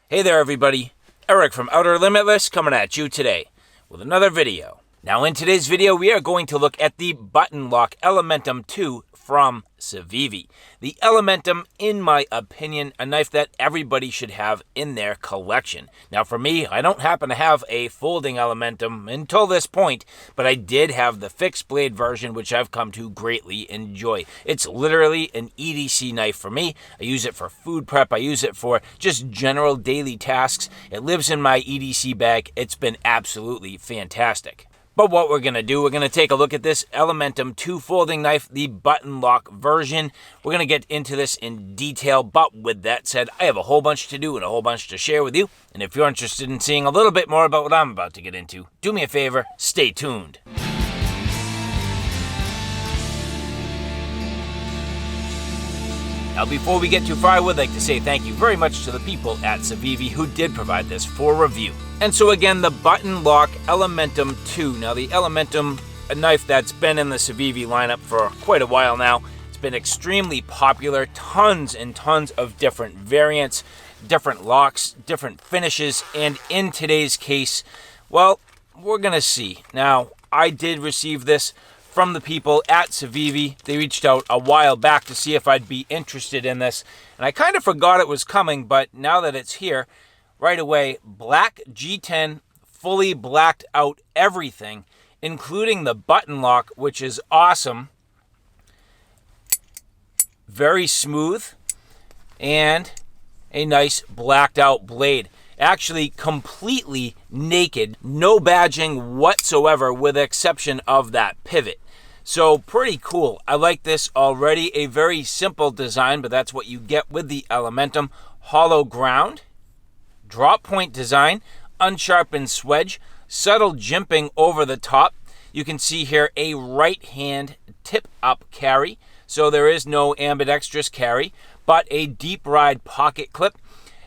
Hey there everybody, Eric from OUTER LIMITLESS coming at you today with another video. Now in today's video we are going to look at the button lock Elementum II from Civivi. The Elementum, in my opinion, a knife that everybody should have in their collection. Now for me, I don't happen to have a folding Elementum until this point, but I did have the fixed blade version, which I've come to greatly enjoy. It's literally an EDC knife for me. I use it for food prep. I use it for just general daily tasks. It lives in my EDC bag. It's been absolutely fantastic. But what we're going to do, we're going to take a look at this Elementum II folding knife, the button lock version. We're going to get into this in detail, but with that said, I have a whole bunch to do and a whole bunch to share with you. And if you're interested in seeing a little bit more about what I'm about to get into, do me a favor, stay tuned. Now, before we get too far, I would like to say thank you very much to the people at Civivi who did provide this for review. And so again, the button lock Elementum II. Now, the Elementum, a knife that's been in the Civivi lineup for quite a while now. It's been extremely popular, tons and tons of different variants, different locks, different finishes, and in today's case, well, we're gonna see. Now, I did receive this from the people at Civivi. They reached out a while back to see if I'd be interested in this. And I kind of forgot it was coming, but now that it's here, right away, black G10, fully blacked out everything, including the button lock, which is awesome. Very smooth, and a nice blacked out blade. Actually completely naked, no badging whatsoever with the exception of that pivot. So pretty cool. I like this already. A very simple design, but that's what you get with the Elementum. Hollow ground, drop point design, unsharpened swedge, subtle jimping over the top. You can see here a right hand tip up carry. So there is no ambidextrous carry, but a deep ride pocket clip.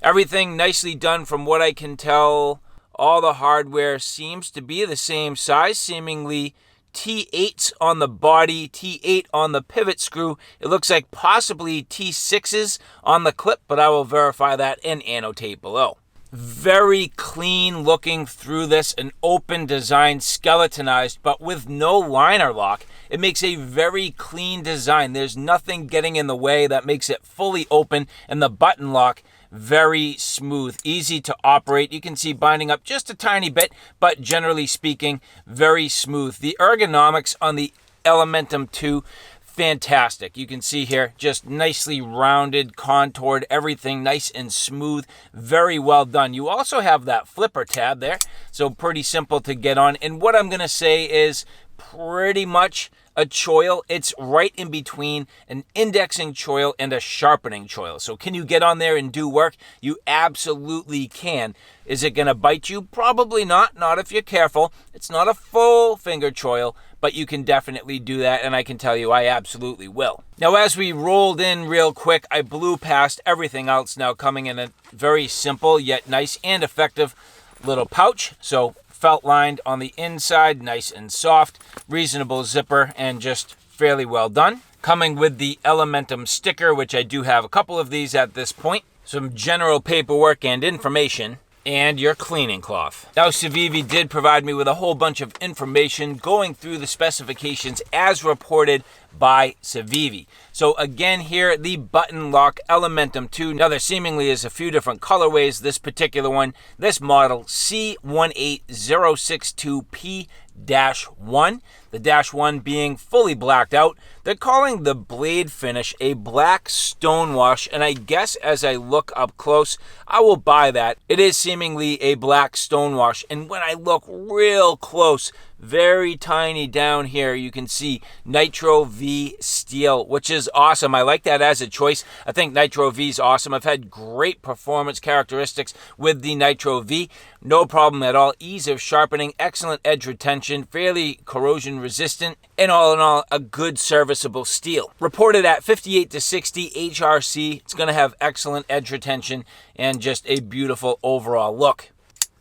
Everything nicely done from what I can tell. All the hardware seems to be the same size, seemingly T8s on the body, T8 on the pivot screw. It looks like possibly T6s on the clip, but I will verify that and annotate below. Very clean looking through this, an open design, skeletonized, but with no liner lock. It makes a very clean design. There's nothing getting in the way that makes it fully open, and the button lock, very smooth, easy to operate. You can see binding up just a tiny bit, but generally speaking, very smooth. The ergonomics on the Elementum II, fantastic. You can see here, just nicely rounded, contoured, everything nice and smooth, very well done. You also have that flipper tab there, so pretty simple to get on. And what I'm going to say is pretty much a choil. It's right in between an indexing choil and a sharpening choil. So can you get on there and do work? You absolutely can. Is it going to bite you? Probably not if you're careful. It's not a full finger choil, but you can definitely do that, and I can tell you I absolutely will. Now, as we rolled in real quick, I blew past everything else, now coming in a very simple yet nice and effective little pouch. So felt lined on the inside, nice and soft, reasonable zipper, and just fairly well done. Coming with the Elementum sticker, which I do have a couple of these at this point, some general paperwork and information, and your cleaning cloth. Now, Civivi did provide me with a whole bunch of information going through the specifications as reported by Civivi. So again here, the button lock Elementum II. Now there seemingly is a few different colorways. This particular one, this model C18062P-1, the -1 being fully blacked out. They're calling the blade finish a black stonewash, and I guess as I look up close, I will buy that. It is seemingly a black stonewash, and when I look real close, very tiny down here, you can see Nitro V steel, which is awesome. I like that as a choice. I think Nitro V is awesome. I've had great performance characteristics with the Nitro V. No problem at all. Ease of sharpening, excellent edge retention, fairly corrosion resistant, and all in all, a good serviceable steel. Reported at 58 to 60 HRC. It's going to have excellent edge retention and just a beautiful overall look.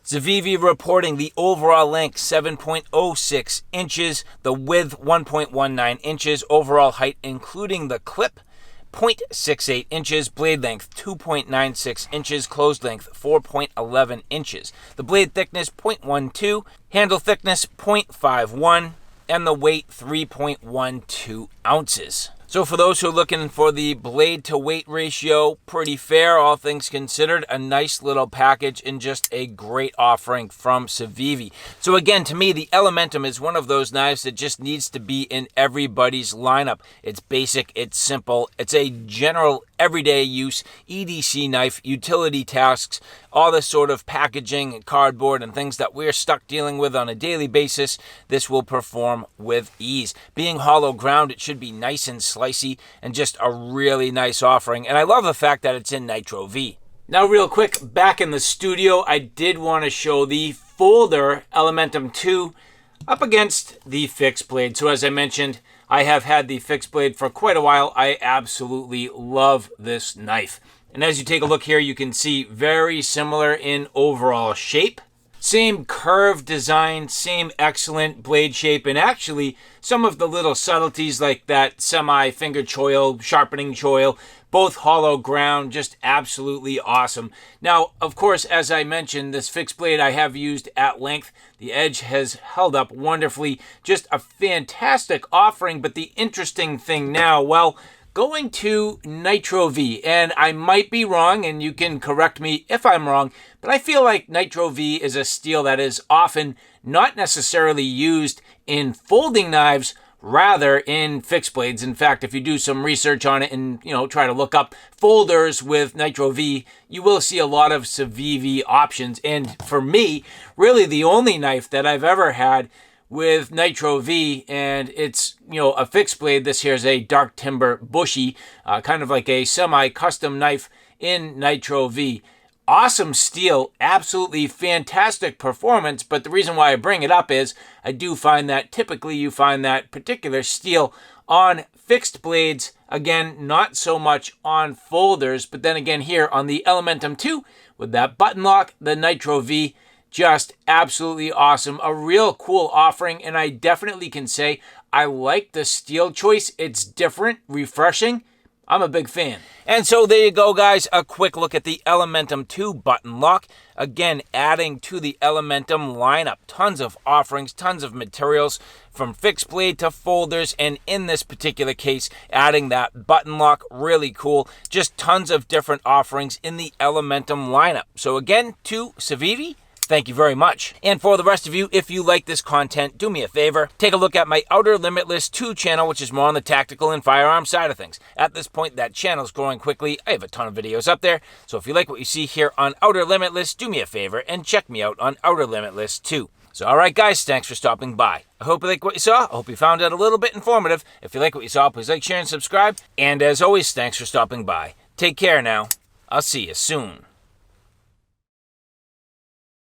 Civivi reporting the overall length 7.06 inches, the width 1.19 inches, overall height including the clip 0.68 inches, blade length 2.96 inches, closed length 4.11 inches. The blade thickness 0.12, handle thickness 0.51, and the weight 3.12 ounces. So for those who are looking for the blade to weight ratio, pretty fair, all things considered. A nice little package and just a great offering from Civivi. So again, to me, the Elementum is one of those knives that just needs to be in everybody's lineup. It's basic, it's simple, it's a general everyday use EDC knife, utility tasks, all this sort of packaging and cardboard and things that we're stuck dealing with on a daily basis. This will perform with ease. Being hollow ground, it should be nice and slicey and just a really nice offering. And I love the fact that it's in Nitro V. Now real quick, back in the studio, I did want to show the folder Elementum II up against the fixed blade. So as I mentioned, I have had the fixed blade for quite a while. I absolutely love this knife. And as you take a look here, you can see very similar in overall shape. Same curved design, same excellent blade shape, and actually some of the little subtleties like that semi-finger choil, sharpening choil, both hollow ground, just absolutely awesome. Now, of course, as I mentioned, this fixed blade I have used at length. The edge has held up wonderfully. Just a fantastic offering, but the interesting thing now, well, going to Nitro V, and I might be wrong, and you can correct me if I'm wrong, but I feel like Nitro V is a steel that is often not necessarily used in folding knives, rather in fixed blades. In fact, if you do some research on it and, try to look up folders with Nitro V, you will see a lot of Civivi options. And for me, really the only knife that I've ever had with Nitro V, and it's, a fixed blade. This here is a dark timber bushy, kind of like a semi-custom knife in Nitro V. Awesome steel, absolutely fantastic performance, but the reason why I bring it up is I do find that typically you find that particular steel on fixed blades, again, not so much on folders, but then again here on the Elementum II with that button lock, the Nitro V, just absolutely awesome. A real cool offering, and I definitely can say I like the steel choice. It's different, refreshing. I'm a big fan. And so there you go, guys. A quick look at the Elementum II button lock. Again, adding to the Elementum lineup. Tons of offerings, tons of materials from fixed blade to folders. And in this particular case, adding that button lock, really cool. Just tons of different offerings in the Elementum lineup. So again, to Civivi, thank you very much. And for the rest of you, if you like this content, do me a favor. Take a look at my Outer Limitless 2 channel, which is more on the tactical and firearm side of things. At this point, that channel is growing quickly. I have a ton of videos up there. So if you like what you see here on Outer Limitless, do me a favor and check me out on Outer Limitless 2. So all right, guys, thanks for stopping by. I hope you like what you saw. I hope you found it a little bit informative. If you like what you saw, please like, share, and subscribe. And as always, thanks for stopping by. Take care now. I'll see you soon.